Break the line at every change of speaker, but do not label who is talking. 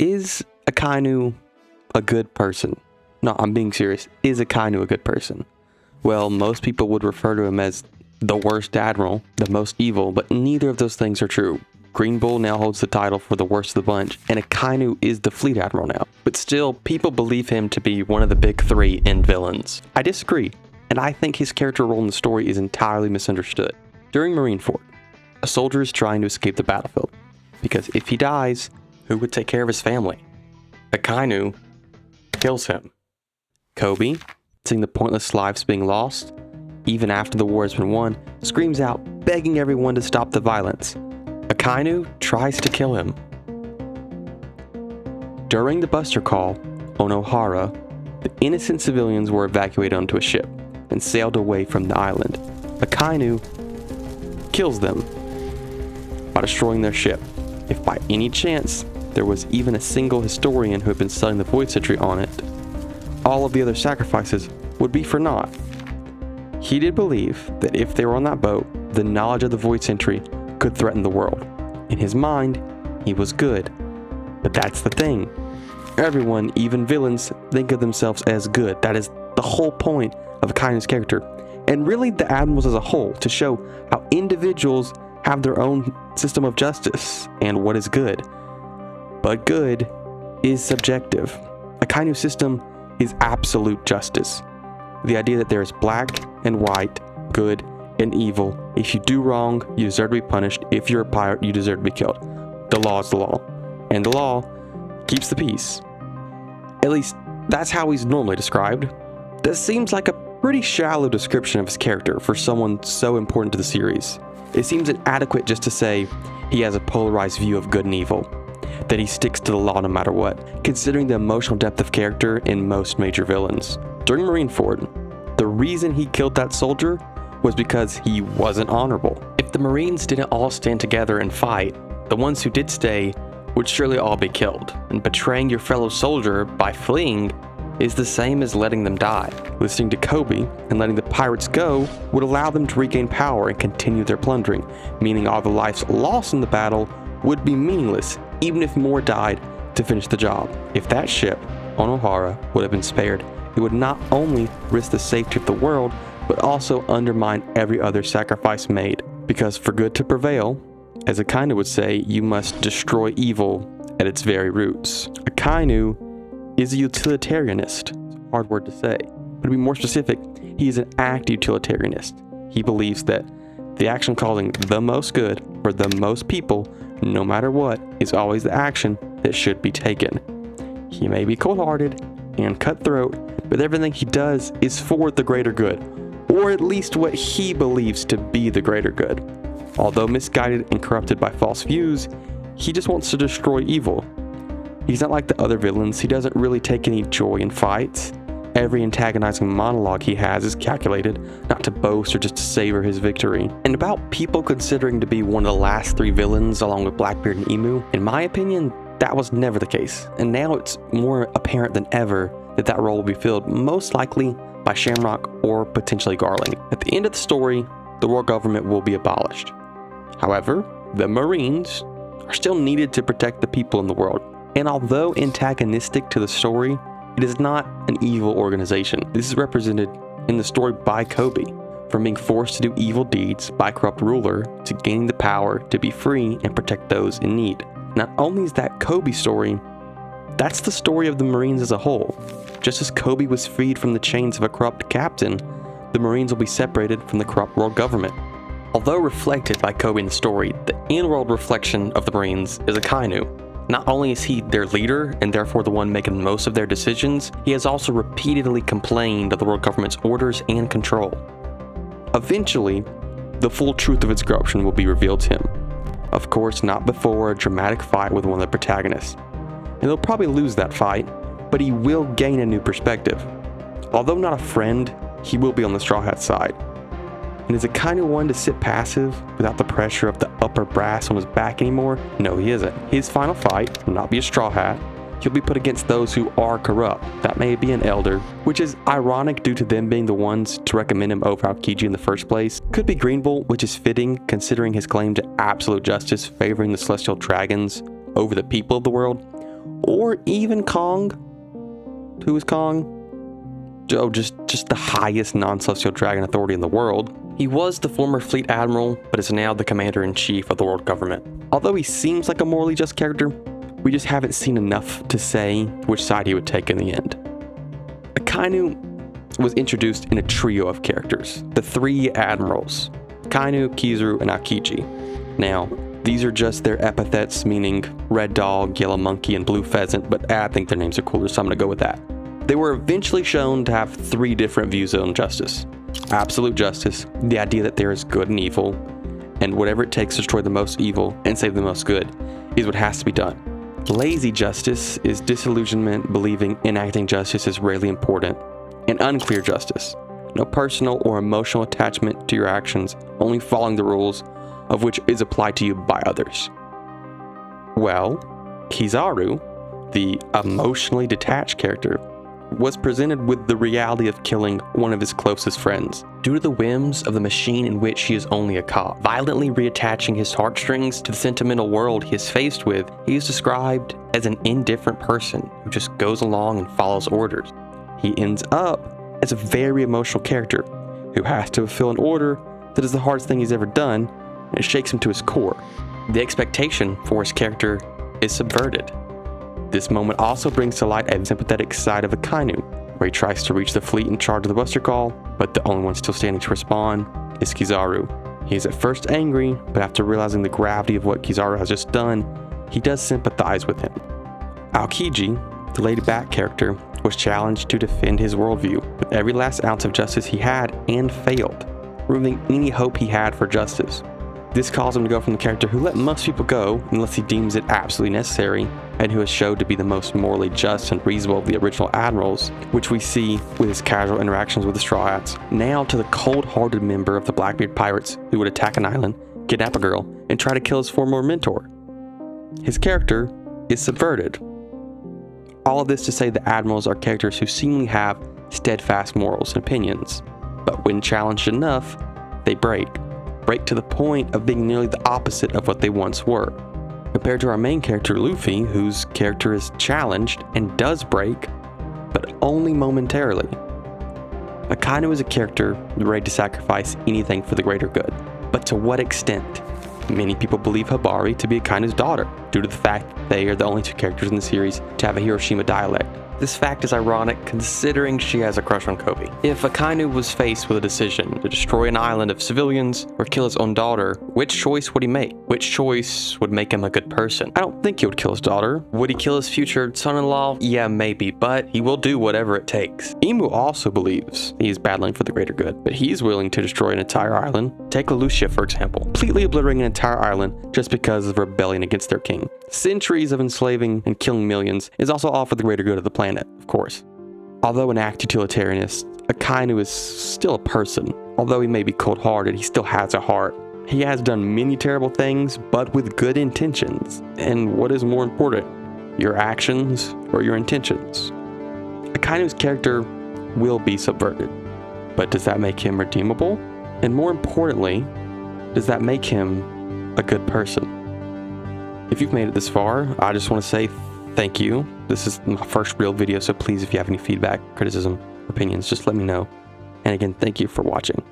is Akainu a good person? No, I'm being serious. Is Akainu a good person? Well, most people would refer to him as the worst admiral, the most evil, but neither of those things are true. Green Bull now holds the title for the worst of the bunch, and Akainu is the fleet admiral now. But still, people believe him to be one of the big three end villains. I disagree, and I think his character role in the story is entirely misunderstood. During Marineford, a soldier is trying to escape the battlefield, because if he dies, who would take care of his family? Akainu kills him. Kobe, seeing the pointless lives being lost, even after the war has been won, screams out, begging everyone to stop the violence. Akainu tries to kill him. During the Buster Call on Ohara, the innocent civilians were evacuated onto a ship and sailed away from the island. Akainu kills them by destroying their ship. If by any chance there was even a single historian who had been studying the Void Century on it, all of the other sacrifices would be for naught. He did believe that if they were on that boat, the knowledge of the Void Century could threaten the world. In his mind, he was good. But that's the thing. Everyone, even villains, think of themselves as good. That is the whole point of Akainu's character. And really the Admirals as a whole, to show how individuals have their own system of justice and what is good. But good is subjective. Akainu's system is absolute justice. The idea that there is black and white, good and evil. If you do wrong, you deserve to be punished. If you're a pirate, you deserve to be killed. The law is the law. And the law keeps the peace. At least, that's how he's normally described. This seems like a pretty shallow description of his character for someone so important to the series. It seems inadequate just to say he has a polarized view of good and evil, that he sticks to the law no matter what, considering the emotional depth of character in most major villains. During Marineford, the reason he killed that soldier was because he wasn't honorable. If the Marines didn't all stand together and fight, the ones who did stay would surely all be killed, and betraying your fellow soldier by fleeing is the same as letting them die. Listening to Kobe and letting the pirates go would allow them to regain power and continue their plundering, meaning all the lives lost in the battle would be meaningless, even if more died to finish the job. If that ship on Ohara would have been spared, it would not only risk the safety of the world, but also undermine every other sacrifice made. Because for good to prevail, as Akainu would say, you must destroy evil at its very roots. Akainu is a utilitarianist. It's a hard word to say. But to be more specific, he is an active utilitarianist. He believes that the action causing the most good for the most people, no matter what, is always the action that should be taken. He may be cold-hearted and cutthroat, but everything he does is for the greater good, or at least what he believes to be the greater good. Although misguided and corrupted by false views, he just wants to destroy evil. He's not like the other villains. He doesn't really take any joy in fights. Every antagonizing monologue he has is calculated, not to boast or just to savor his victory. And about people considering to be one of the last three villains along with Blackbeard and Emu, in my opinion, that was never the case. And now it's more apparent than ever that that role will be filled most likely by Shamrock or potentially Garling. At the end of the story, the world government will be abolished. However, the Marines are still needed to protect the people in the world. And although antagonistic to the story, it is not an evil organization. This is represented in the story by Kobe, from being forced to do evil deeds by a corrupt ruler to gaining the power to be free and protect those in need. Not only is that Kobe's story, that's the story of the Marines as a whole. Just as Kobe was freed from the chains of a corrupt captain, the Marines will be separated from the corrupt world government. Although reflected by Kobe in the story, the in-world reflection of the Marines is Akainu. Not only is he their leader and therefore the one making most of their decisions, he has also repeatedly complained of the world government's orders and control. Eventually, the full truth of its corruption will be revealed to him. Of course, not before a dramatic fight with one of the protagonists. And he'll probably lose that fight, but he will gain a new perspective. Although not a friend, he will be on the Straw Hat's side. And is Akainu one to sit passive without the pressure of the upper brass on his back anymore? No, he isn't. His final fight will not be a Straw Hat. He'll be put against those who are corrupt. That may be an elder, which is ironic due to them being the ones to recommend him over Aokiji in the first place. Could be Green Bull, which is fitting considering his claim to absolute justice favoring the celestial dragons over the people of the world. or even Kong. Who is Kong? Oh, just the highest non-celestial dragon authority in the world. He was the former fleet admiral, but is now the commander-in-chief of the world government. Although he seems like a morally just character, we just haven't seen enough to say which side he would take in the end. Akainu was introduced in a trio of characters, the three admirals, Akainu, Kizaru, and Aokiji. Now, these are just their epithets, meaning red dog, yellow monkey, and blue pheasant, but I think their names are cooler, so I'm gonna go with that. They were eventually shown to have three different views on justice. Absolute justice, the idea that there is good and evil, and whatever it takes to destroy the most evil and save the most good is what has to be done. Lazy justice is disillusionment, believing enacting justice is rarely important. And unclear justice, no personal or emotional attachment to your actions, only following the rules of which is applied to you by others. Well, Kizaru, the emotionally detached character, was presented with the reality of killing one of his closest friends. Due to the whims of the machine in which he is only a cop, violently reattaching his heartstrings to the sentimental world he is faced with, he is described as an indifferent person who just goes along and follows orders. He ends up as a very emotional character who has to fulfill an order that is the hardest thing he's ever done, and it shakes him to his core. The expectation for his character is subverted. This moment also brings to light a sympathetic side of Akainu, where he tries to reach the fleet in charge of the Buster Call, but the only one still standing to respond is Kizaru. He is at first angry, but after realizing the gravity of what Kizaru has just done, he does sympathize with him. Aokiji, the laid-back character, was challenged to defend his worldview with every last ounce of justice he had and failed, removing any hope he had for justice. This caused him to go from the character who let most people go unless he deems it absolutely necessary, and who is showed to be the most morally just and reasonable of the original admirals, which we see with his casual interactions with the Straw Hats, now to the cold-hearted member of the Blackbeard Pirates who would attack an island, kidnap a girl, and try to kill his former mentor. His character is subverted. All of this to say the admirals are characters who seemingly have steadfast morals and opinions, but when challenged enough, they break to the point of being nearly the opposite of what they once were. Compared to our main character Luffy, whose character is challenged and does break, but only momentarily. Akainu is a character ready to sacrifice anything for the greater good, but to what extent? Many people believe Hibari to be Akainu's daughter, due to the fact that they are the only two characters in the series to have a Hiroshima dialect. This fact is ironic considering she has a crush on Kobe. If Akainu was faced with a decision to destroy an island of civilians or kill his own daughter, which choice would he make? Which choice would make him a good person? I don't think he would kill his daughter. Would he kill his future son-in-law? Yeah, maybe, but he will do whatever it takes. Imu also believes he is battling for the greater good, but he's willing to destroy an entire island. Take Lucia, for example, completely obliterating an entire island just because of rebellion against their king. Centuries of enslaving and killing millions is also all for the greater good of the planet, of course. Although an act utilitarianist, Akainu is still a person. Although he may be cold-hearted, he still has a heart. He has done many terrible things, but with good intentions. And what is more important, your actions or your intentions? Akainu's character will be subverted, but does that make him redeemable? And more importantly, does that make him a good person? If you've made it this far, I just want to say thank you. This is my first real video, so please, if you have any feedback, criticism, opinions, just let me know. And again, thank you for watching.